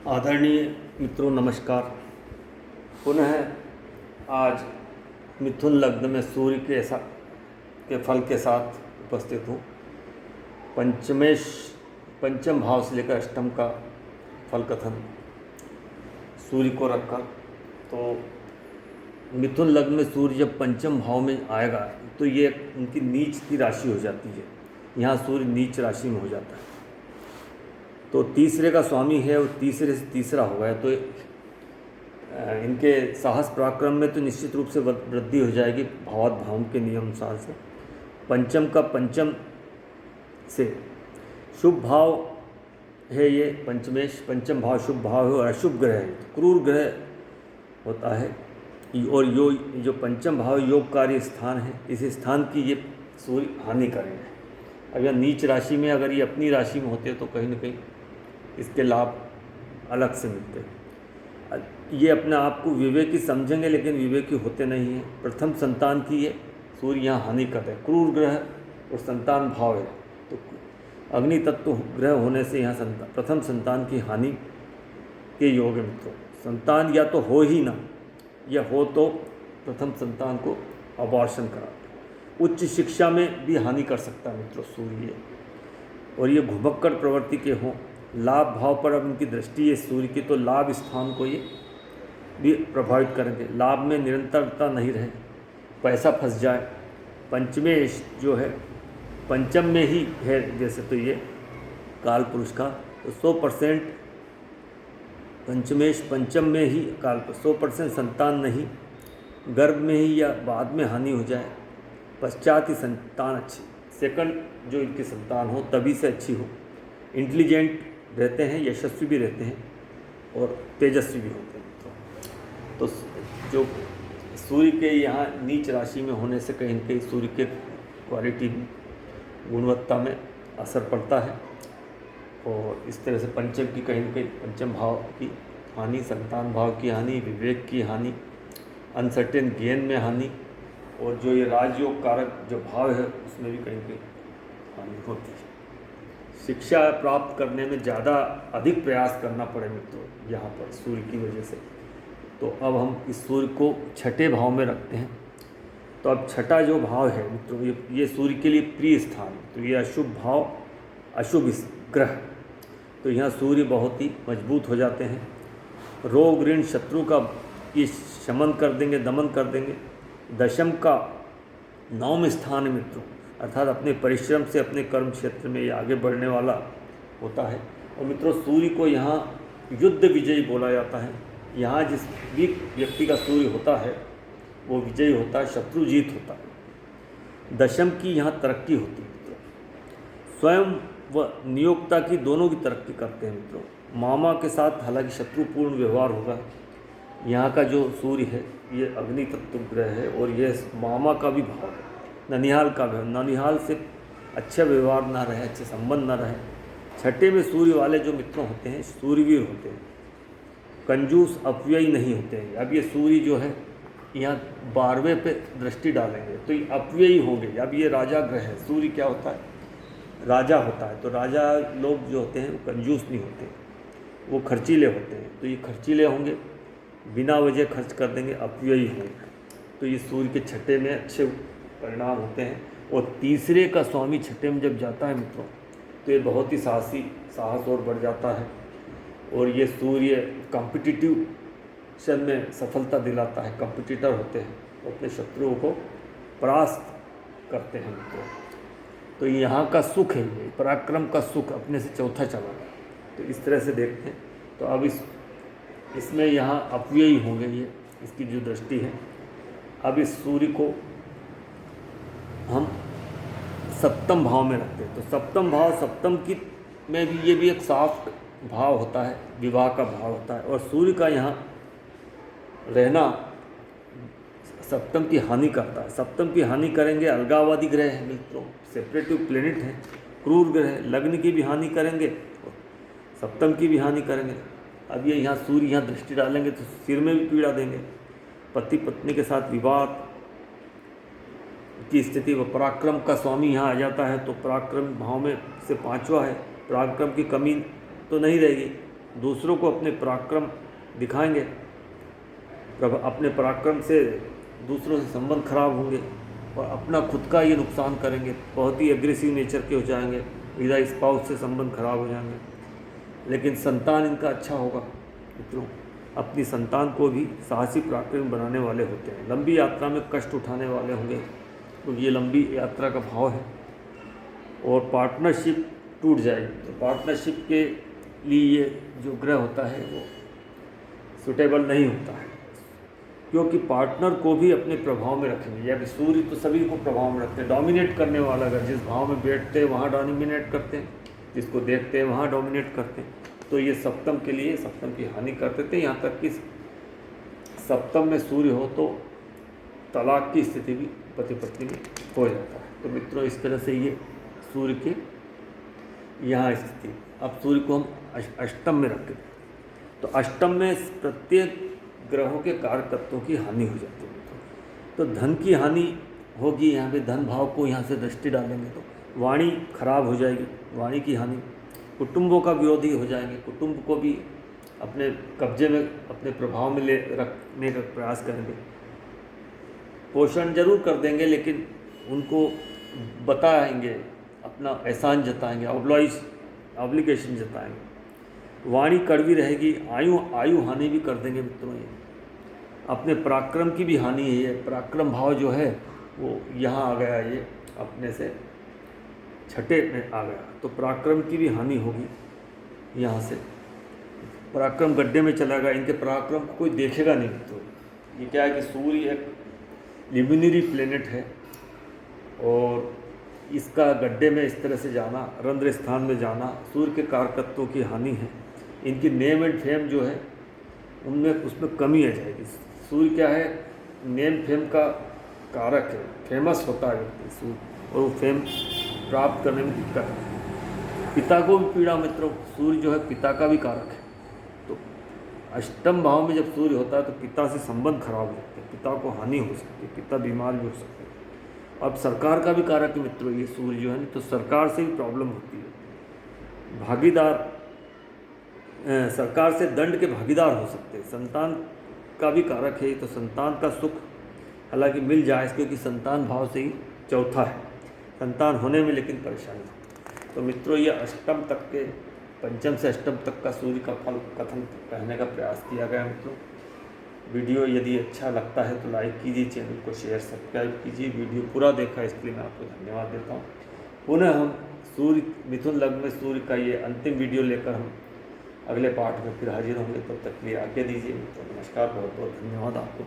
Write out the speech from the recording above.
आदरणीय मित्रों नमस्कार। पुनः आज मिथुन लग्न में सूर्य के फल के साथ उपस्थित हूँ। पंचम भाव से लेकर अष्टम का फल कथन सूर्य को रखकर, तो मिथुन लग्न में सूर्य जब पंचम भाव में आएगा तो ये उनकी नीच की राशि हो जाती है। यहाँ सूर्य नीच राशि में हो जाता है, तो तीसरे का स्वामी है और तीसरे से तीसरा होगा, तो इनके साहस पराक्रम में तो निश्चित रूप से वृद्धि हो जाएगी भावात्भाव के नियम अनुसार से। पंचम का पंचम से शुभ भाव है ये पंचमेश, पंचम भाव शुभ भाव है और अशुभ ग्रह है, तो क्रूर ग्रह होता है। और जो पंचम भाव योगकारी स्थान है, इस स्थान की ये सूर्य हानि करेंगे। अगर नीच राशि में अगर ये अपनी राशि में होते तो कहीं ना कहीं इसके लाभ अलग से मिलते हैं। ये अपने आप को विवेकी समझेंगे लेकिन विवेकी होते नहीं हैं। प्रथम संतान की ये सूर्य यहाँ हानि कर रहे हैं, क्रूर ग्रह और संतान भाव है, तो अग्नि तत्व ग्रह होने से यहाँ प्रथम संतान की हानि के योग है मित्रों। संतान या तो हो ही ना, या हो तो प्रथम संतान को अबॉर्शन करा। उच्च शिक्षा में भी हानि कर सकता है मित्रों सूर्य, और ये घुमक्कड़ प्रवृत्ति के हों। लाभ भाव पर अब इनकी दृष्टि है सूर्य की, तो लाभ स्थान को ये भी प्रभावित करेंगे। लाभ में निरंतरता नहीं रहे, पैसा फंस जाए। पंचमेश जो है पंचम में ही है जैसे, तो ये काल पुरुष का तो 100% पंचमेश पंचम में ही काल 100% संतान नहीं, गर्भ में ही या बाद में हानि हो जाए। पश्चात ही संतान अच्छी, सेकंड जो इनकी संतान हो तभी से अच्छी हो। इंटेलिजेंट रहते हैं, यशस्वी भी रहते हैं और तेजस्वी भी होते हैं। तो जो सूर्य के यहाँ नीच राशि में होने से कहीं न कहीं सूर्य के क्वालिटी गुणवत्ता में असर पड़ता है, और इस तरह से पंचम की कहीं न कहीं पंचम भाव की हानि, संतान भाव की हानि, विवेक की हानि, अनसर्टेन गेन में हानि, और जो ये राजयोग कारक जो भाव है उसमें भी कहीं कहीं हानि होती है। शिक्षा प्राप्त करने में ज़्यादा अधिक प्रयास करना पड़े मित्रों यहाँ पर सूर्य की वजह से। तो अब हम इस सूर्य को छठे भाव में रखते हैं। तो अब छठा जो भाव है मित्रों, ये सूर्य के लिए प्रिय स्थान है, तो ये अशुभ भाव, अशुभ ग्रह, तो यहाँ सूर्य बहुत ही मजबूत हो जाते हैं। रोग ऋण शत्रु का ये शमन कर देंगे, दमन कर देंगे। दशम का नवम स्थान है मित्रों, अर्थात अपने परिश्रम से अपने कर्म क्षेत्र में ये आगे बढ़ने वाला होता है। और मित्रों सूर्य को यहाँ युद्ध विजयी बोला जाता है। यहाँ जिस भी व्यक्ति का सूर्य होता है वो विजयी होता है, शत्रु जीत होता है। दशम की यहाँ तरक्की होती है मित्रों, स्वयं व नियोक्ता की दोनों की तरक्की करते हैं मित्रों। मामा के साथ हालांकि शत्रुपूर्ण व्यवहार होगा। यहाँ का जो सूर्य है ये अग्नि तत्व ग्रह है, और ये मामा का भी भाव है, ननिहाल का भी। ननिहाल से अच्छा व्यवहार ना रहे, अच्छे संबंध ना रहे। छठे में सूर्य वाले जो मित्रों होते हैं सूर्यवीर होते हैं, कंजूस अपव्ययी नहीं होते हैं। अब ये सूर्य जो है यहाँ 12वें पे दृष्टि डालेंगे तो ये अपव्ययी होंगे। अब ये राजा ग्रह है, सूर्य क्या होता है, राजा होता है, तो राजा लोग जो होते हैं वो कंजूस नहीं होते, वो खर्चीले होते हैं। तो ये खर्चीले होंगे, बिना वजह खर्च कर देंगे, अपव्ययी होंगे। तो ये सूर्य के छठे में अच्छे परिणाम होते हैं। और तीसरे का स्वामी छठे में जब जाता है मित्रों तो ये बहुत ही साहस और बढ़ जाता है, और ये सूर्य कॉम्पिटिटिव में सफलता दिलाता है। कॉम्पिटिटर होते हैं, वो अपने शत्रुओं को परास्त करते हैं मित्रों। तो यहाँ का सुख है, ये पराक्रम का सुख अपने से चौथा चला गया। तो इस तरह से देखते हैं। तो अब इसमें यहाँ अपव्ययी होंगे, ये इसकी जो दृष्टि है। अब इस सूर्य को हम सप्तम भाव में रखते हैं। तो सप्तम भाव, सप्तम की में भी ये भी एक सॉफ्ट भाव होता है, विवाह का भाव होता है, और सूर्य का यहाँ रहना सप्तम की हानि करता है। सप्तम की हानि करेंगे, अलगाववादी ग्रह है मित्रों, सेपरेटिव प्लेनेट है, क्रूर ग्रह है, लग्न की भी हानि करेंगे, सप्तम की भी हानि करेंगे। अब ये यहाँ सूर्य यहाँ दृष्टि डालेंगे तो सिर में भी पीड़ा देंगे। पति पत्नी के साथ विवाद की स्थिति, व पराक्रम का स्वामी यहाँ आ जाता है, तो पराक्रम भाव में से पांचवा है। पराक्रम की कमी तो नहीं रहेगी, दूसरों को अपने पराक्रम दिखाएंगे, अपने पराक्रम से दूसरों से संबंध खराब होंगे और अपना खुद का ये नुकसान करेंगे, बहुत ही एग्रेसिव नेचर के हो जाएंगे, इधर स्पाउस से संबंध खराब हो जाएंगे। लेकिन संतान इनका अच्छा होगा मित्रों, अपनी संतान को भी साहसी पराक्रमी बनाने वाले होते हैं। लंबी यात्रा में कष्ट उठाने वाले होंगे, तो ये लंबी यात्रा का भाव है। और पार्टनरशिप टूट जाएगी, तो पार्टनरशिप के लिए ये जो ग्रह होता है वो सुटेबल नहीं होता है, क्योंकि पार्टनर को भी अपने प्रभाव में रखेंगे। या सूर्य तो सभी को प्रभाव में रखते हैं, डोमिनेट करने वाला अगर जिस भाव में बैठते हैं वहाँ डोमिनेट करते हैं, जिसको देखते हैं वहाँ डोमिनेट करते हैं। तो ये सप्तम के लिए सप्तम की हानि करते थे। यहाँ तक कि सप्तम में सूर्य हो तो तलाक की स्थिति भी पति पत्नी में हो जाता है। तो मित्रों इस तरह से ये सूर्य के यहाँ स्थिति। अब सूर्य को हम अष्टम में रखते हैं, तो अष्टम में प्रत्येक ग्रहों के कारक तत्वों की हानि हो जाती है। तो धन की हानि होगी, यहाँ पे धन भाव को यहाँ से दृष्टि डालेंगे तो वाणी खराब हो जाएगी, वाणी की हानि। कुटुंबों का विरोधी हो जाएंगे, कुटुंब को भी अपने कब्जे में अपने प्रभाव में ले रखने का प्रयास करेंगे। पोषण जरूर कर देंगे लेकिन उनको बताएंगे, अपना एहसान जताएंगे, ऑब्लिगेशन जताएंगे। वाणी कड़वी रहेगी, आयु हानि भी कर देंगे मित्रों। ये अपने पराक्रम की भी हानि है, ये पराक्रम भाव जो है वो यहाँ आ गया, ये अपने से छठे में आ गया, तो पराक्रम की भी हानि होगी। यहाँ से पराक्रम गड्ढे में चला गया, इनके पराक्रम को कोई देखेगा नहीं मित्रों। ये क्या है कि सूर्य एक लिमिनरी प्लेनेट है और इसका गड्ढे में इस तरह से जाना, रंध्र स्थान में जाना, सूर्य के कारकत्वों की हानि है। इनकी नेम एंड फेम जो है उनमें उसमें कमी आ जाएगी। सूर्य क्या है, नेम फेम का कारक है, फेमस होता है व्यक्ति सूर्य, और वो फेम प्राप्त करने में दिक्कत है। पिता को भी पीड़ा मित्रों, सूर्य जो है पिता का भी कारक है। तो अष्टम भाव में जब सूर्य होता है तो पिता से संबंध खराब हो जाते हैं, पिता को हानि हो सकती है, पिता बीमार भी हो सकते हैं। अब सरकार का भी कारक है मित्रों ये सूर्य जो है, तो सरकार से भी प्रॉब्लम होती है। भागीदार, सरकार से दंड के भागीदार हो सकते हैं। संतान का भी कारक है, तो संतान का सुख हालांकि मिल जाए, क्योंकि संतान भाव से ही चौथा है, संतान होने में लेकिन परेशानी। तो मित्रों ये अष्टम तक के, पंचम से अष्टम तक का सूर्य का फल कथन कहने का प्रयास किया गया मित्रों। वीडियो यदि अच्छा लगता है तो लाइक कीजिए, चैनल को शेयर सब्सक्राइब कीजिए। वीडियो पूरा देखा इसके लिए मैं आपको धन्यवाद देता हूँ। पुनः हम सूर्य मिथुन लग्न में सूर्य का ये अंतिम वीडियो लेकर हम अगले पार्ट में फिर हाजिर होंगे। तब तक के लिए आज्ञा दीजिए मित्रों। नमस्कार, बहुत बहुत धन्यवाद आपको।